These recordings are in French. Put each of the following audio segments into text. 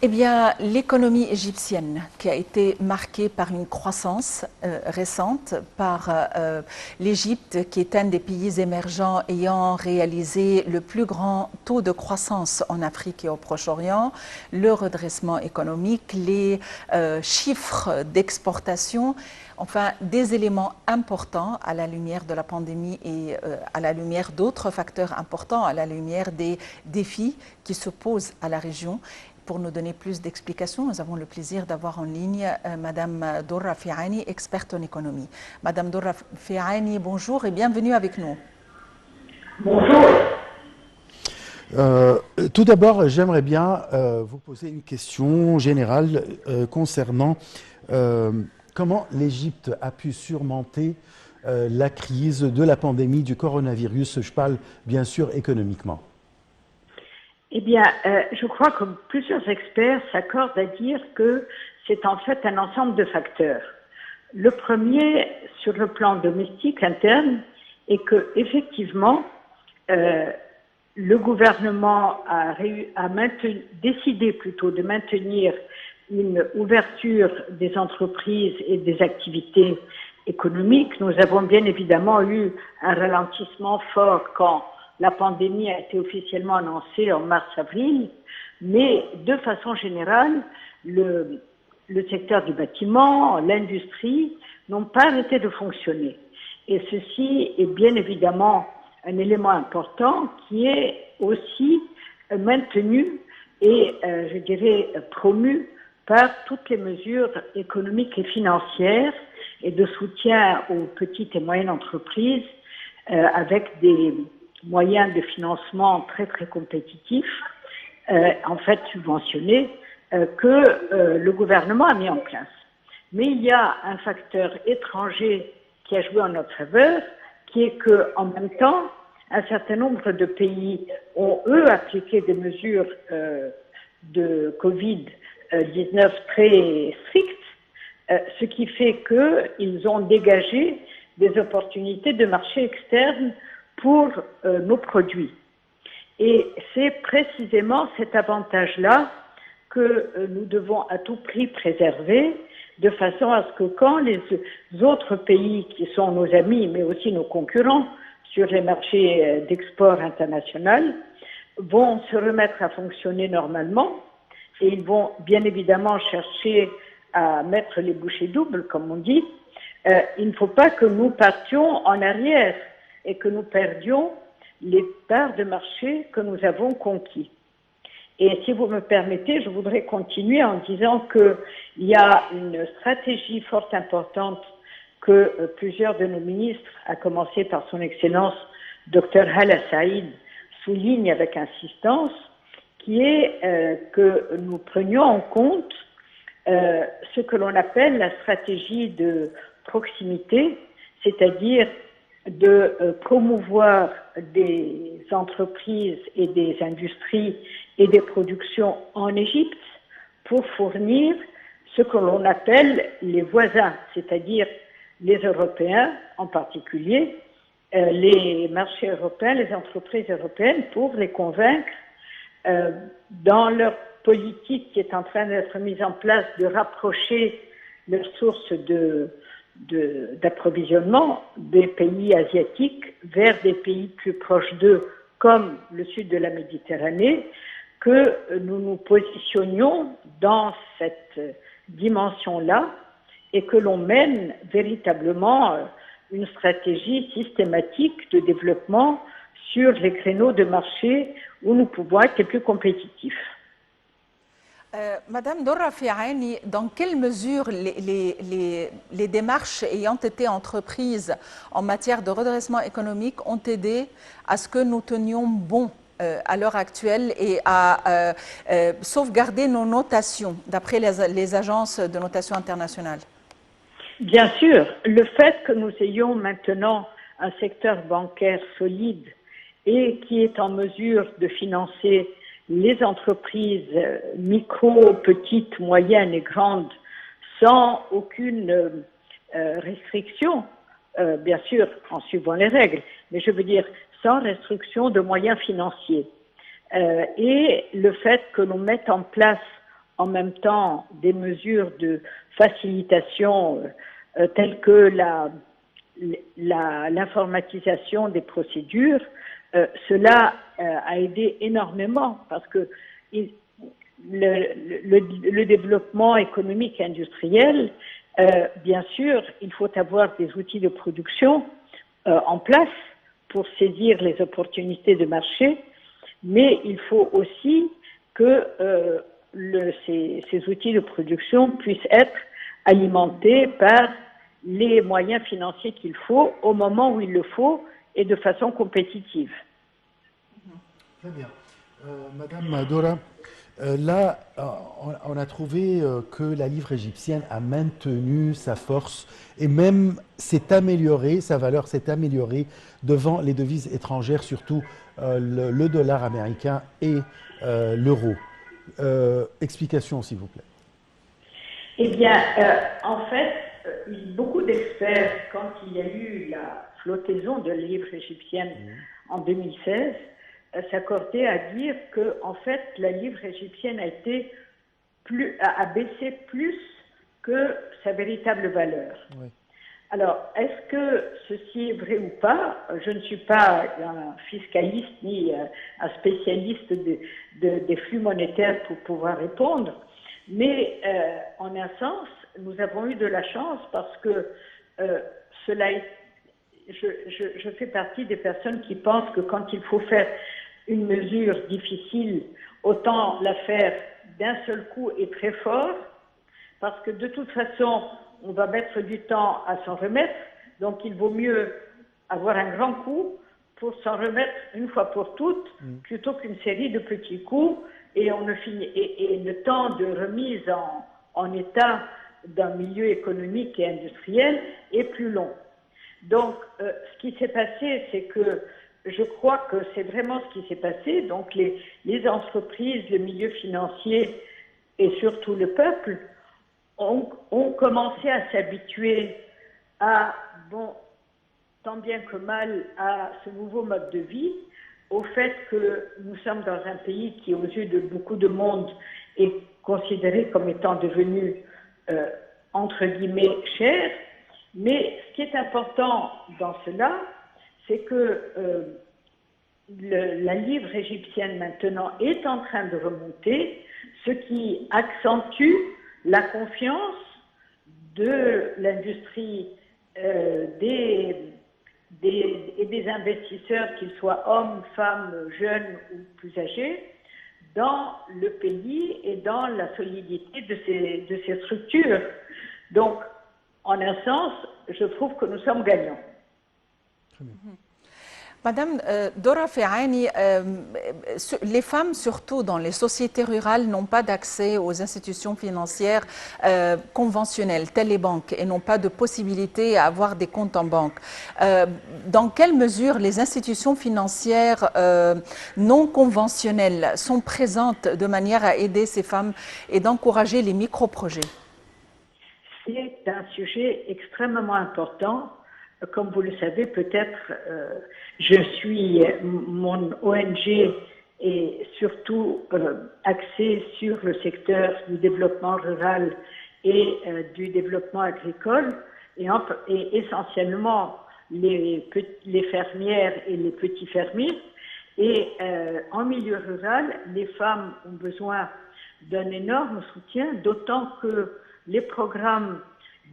Eh bien, l'économie égyptienne, qui a été marquée par une croissance récente, par l'Égypte, qui est un des pays émergents ayant réalisé le plus grand taux de croissance en Afrique et au Proche-Orient, le redressement économique, les chiffres d'exportation, enfin des éléments importants à la lumière de la pandémie et à la lumière d'autres facteurs importants, à la lumière des défis qui se posent à la région. Pour nous donner plus d'explications, nous avons le plaisir d'avoir en ligne Madame Doura Fiani, experte en économie. Madame Doura Fiani, bonjour et bienvenue avec nous. Bonjour. Tout d'abord, j'aimerais bien vous poser une question générale concernant comment l'Égypte a pu surmonter la crise de la pandémie du coronavirus. Je parle bien sûr économiquement. Eh bien, je crois que plusieurs experts s'accordent à dire que c'est en fait un ensemble de facteurs. Le premier, sur le plan domestique interne, est que effectivement, le gouvernement a décidé plutôt de maintenir une ouverture des entreprises et des activités économiques. Nous avons bien évidemment eu un ralentissement fort quand la pandémie a été officiellement annoncée en mars-avril, mais de façon générale, le secteur du bâtiment, l'industrie n'ont pas arrêté de fonctionner. Et ceci est bien évidemment un élément important qui est aussi maintenu et, je dirais, promu par toutes les mesures économiques et financières et de soutien aux petites et moyennes entreprises avec des moyens de financement très très compétitifs, en fait subventionnés, que le gouvernement a mis en place. Mais il y a un facteur étranger qui a joué en notre faveur, qui est que, en même temps, un certain nombre de pays ont, eux, appliqué des mesures de Covid-19 très strictes, ce qui fait qu'ils ont dégagé des opportunités de marché externe pour nos produits. Et c'est précisément cet avantage-là que nous devons à tout prix préserver, de façon à ce que quand les autres pays qui sont nos amis, mais aussi nos concurrents sur les marchés d'export international, vont se remettre à fonctionner normalement, et ils vont bien évidemment chercher à mettre les bouchées doubles, comme on dit, il ne faut pas que nous partions en arrière et que nous perdions les parts de marché que nous avons conquis. Et si vous me permettez, je voudrais continuer en disant qu'il y a une stratégie fort importante que plusieurs de nos ministres, à commencer par son Excellence Dr Hala Saïd, soulignent avec insistance, qui est que nous prenions en compte ce que l'on appelle la stratégie de proximité, c'est-à-dire de promouvoir des entreprises et des industries et des productions en Égypte pour fournir ce que l'on appelle les voisins, c'est-à-dire les Européens en particulier, les marchés européens, les entreprises européennes, pour les convaincre dans leur politique qui est en train d'être mise en place de rapprocher leurs sources d'approvisionnement des pays asiatiques vers des pays plus proches d'eux, comme le sud de la Méditerranée, que nous nous positionnions dans cette dimension-là et que l'on mène véritablement une stratégie systématique de développement sur les créneaux de marché où nous pouvons être les plus compétitifs. Madame Doura Fiani, dans quelle mesure les démarches ayant été entreprises en matière de redressement économique ont aidé à ce que nous tenions bon à l'heure actuelle et à sauvegarder nos notations d'après les agences de notation internationales? Bien sûr, le fait que nous ayons maintenant un secteur bancaire solide et qui est en mesure de financer les entreprises micro, petites, moyennes et grandes sans aucune restriction, bien sûr en suivant les règles, mais je veux dire sans restriction de moyens financiers. Et le fait que l'on mette en place en même temps des mesures de facilitation telles que l'informatisation des procédures, cela a aidé énormément parce que le développement économique et industriel, bien sûr, il faut avoir des outils de production en place pour saisir les opportunités de marché, mais il faut aussi que ces outils de production puissent être alimentés par les moyens financiers qu'il faut au moment où il le faut et de façon compétitive. Très bien. Madame Dora, là, on a trouvé que la livre égyptienne a maintenu sa force et même s'est améliorée, sa valeur s'est améliorée devant les devises étrangères, surtout le dollar américain et l'euro. Explication, s'il vous plaît. Eh bien, en fait, beaucoup d'experts, quand il y a eu la flottaison de livres égyptiennes en 2016, s'accordaient à dire que, en fait, la livre égyptienne a baissé plus que sa véritable valeur. Oui. Alors, est-ce que ceci est vrai ou pas? Je ne suis pas un fiscaliste ni un spécialiste des flux monétaires pour pouvoir répondre, mais en un sens, nous avons eu de la chance parce que je fais partie des personnes qui pensent que quand il faut faire une mesure difficile, autant la faire d'un seul coup et très fort, parce que de toute façon, on va mettre du temps à s'en remettre, donc il vaut mieux avoir un grand coup pour s'en remettre une fois pour toutes, plutôt qu'une série de petits coups, et le temps de remise en état d'un milieu économique et industriel est plus long. Donc, ce qui s'est passé, c'est que je crois que c'est vraiment ce qui s'est passé. Donc, les entreprises, le milieu financier et surtout le peuple ont commencé à s'habituer à, tant bien que mal, à ce nouveau mode de vie, au fait que nous sommes dans un pays qui, aux yeux de beaucoup de monde, est considéré comme étant devenu, entre guillemets, cher. Mais ce qui est important dans cela, c'est que la livre égyptienne maintenant est en train de remonter, ce qui accentue la confiance de l'industrie et des investisseurs, qu'ils soient hommes, femmes, jeunes ou plus âgés, dans le pays et dans la solidité de ces structures. Donc, en un sens, je trouve que nous sommes gagnants. Très bien. Madame Dora Ferhani, les femmes, surtout dans les sociétés rurales, n'ont pas d'accès aux institutions financières conventionnelles, telles les banques, et n'ont pas de possibilité à avoir des comptes en banque. Dans quelle mesure les institutions financières non conventionnelles sont présentes de manière à aider ces femmes et d'encourager les micro-projets? C'est un sujet extrêmement important. Comme vous le savez, peut-être, mon ONG est surtout axée sur le secteur du développement rural et du développement agricole, et essentiellement les fermières et les petits fermiers. Et en milieu rural, les femmes ont besoin d'un énorme soutien, d'autant que les programmes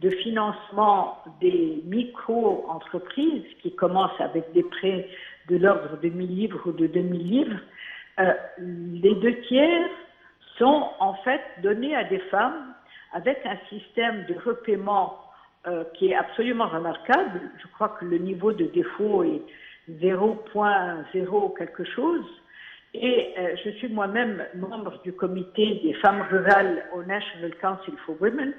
de financement des micro-entreprises qui commencent avec des prêts de l'ordre de 1000 livres ou de 2000 livres, les 2/3 sont en fait donnés à des femmes avec un système de repaiement qui est absolument remarquable. Je crois que le niveau de défaut est 0,0 quelque chose. Et je suis moi-même membre du comité des femmes rurales au National Council for Women.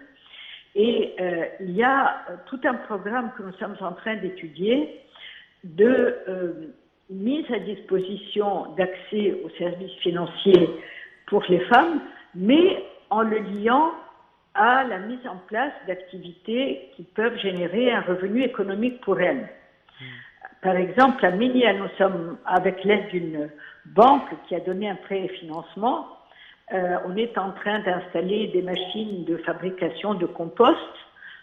Et il y a tout un programme que nous sommes en train d'étudier de mise à disposition d'accès aux services financiers pour les femmes, mais en le liant à la mise en place d'activités qui peuvent générer un revenu économique pour elles. Par exemple, à Ménia, nous sommes avec l'aide d'une banque qui a donné un prêt et financement, on est en train d'installer des machines de fabrication de compost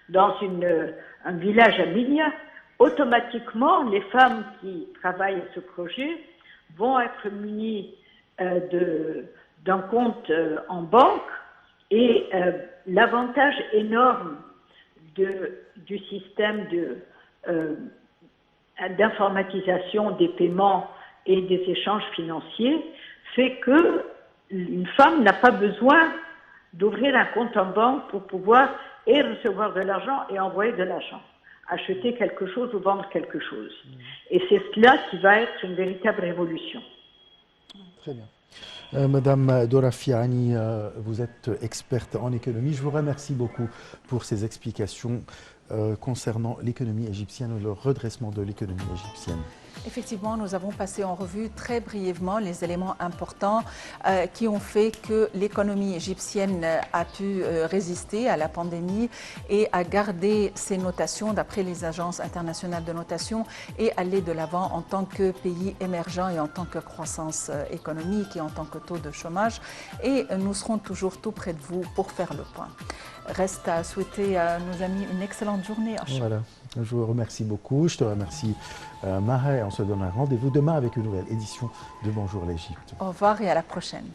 dans un village à Migne. Automatiquement, les femmes qui travaillent à ce projet vont être munies d'un compte en banque et l'avantage énorme du système d'informatisation des paiements et des échanges financiers fait que une femme n'a pas besoin d'ouvrir un compte en banque pour pouvoir et recevoir de l'argent et envoyer de l'argent, acheter quelque chose ou vendre quelque chose. Et c'est cela qui va être une véritable révolution. Très bien. Madame Dora Fiani, vous êtes experte en économie. Je vous remercie beaucoup pour ces explications concernant l'économie égyptienne et le redressement de l'économie égyptienne. Effectivement, nous avons passé en revue très brièvement les éléments importants qui ont fait que l'économie égyptienne a pu résister à la pandémie et a gardé ses notations d'après les agences internationales de notation et aller de l'avant en tant que pays émergent et en tant que croissance économique et en tant que taux de chômage. Et nous serons toujours tout près de vous pour faire le point. Reste à souhaiter à nos amis une excellente journée. Voilà. Je vous remercie beaucoup. Je te remercie, Maha. On se donne un rendez-vous demain avec une nouvelle édition de Bonjour l'Égypte. Au revoir et à la prochaine.